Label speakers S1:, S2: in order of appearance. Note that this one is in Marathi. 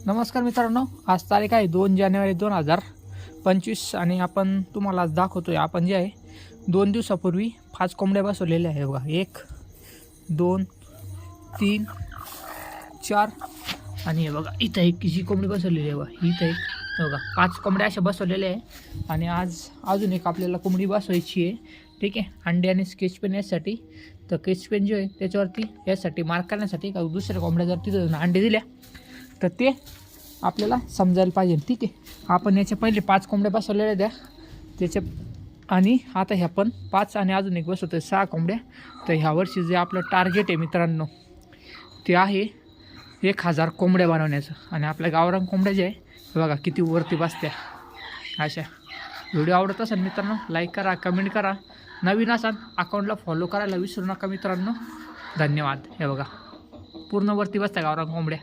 S1: नमस्कार मित्रांनो, आज तारीख आहे 2 जानेवारी 2025 आणि आपण तुम्हाला आज दाखवतोय आपण जे आहे 2 दिवसापूर्वी 5 कोंबड्या बसवलेल्या आहे बघा. 1 2 3 4 आणि हे बघा इथं एक जी कोंबडी बसवलेली आहे बघा. इथं एक बघा 5 कोंबड्या अशा बसवलेल्या आहे आणि आज अजून एक आपल्याला कोंबडी बसवायची आहे. ठीक आहे, अंडे आणि स्केच पेन यासाठी. तर स्केच पेन जे आहे त्याच्यावरती यासाठी मार्क करण्यासाठी का दुसऱ्या कोंबड्या जर तिथं अंडे दिल्या तर ते आपल्याला समजायला पाहिजे. ठीक आहे, आपण याच्या पहिले 5 कोंबड्या बसवलेल्या द्या त्याच्या आणि आता ह्या पण 5 आणि अजून एक बसवतो 6 कोंबड्या. तर ह्या वर्षी जे आपलं टार्गेट आहे मित्रांनो ते आहे 1000 कोंबड्या बनवण्याचं. आणि आपल्या गावरान कोंबड्या जे आहे बघा किती वरती बसत्या अशा. व्हिडिओ आवडत असेल मित्रांनो लाईक करा, कमेंट करा. नवीन असाल अकाउंटला फॉलो करायला विसरू नका मित्रांनो. धन्यवाद. हे बघा पूर्ण वरती बसत्या गावरान कोंबड्या.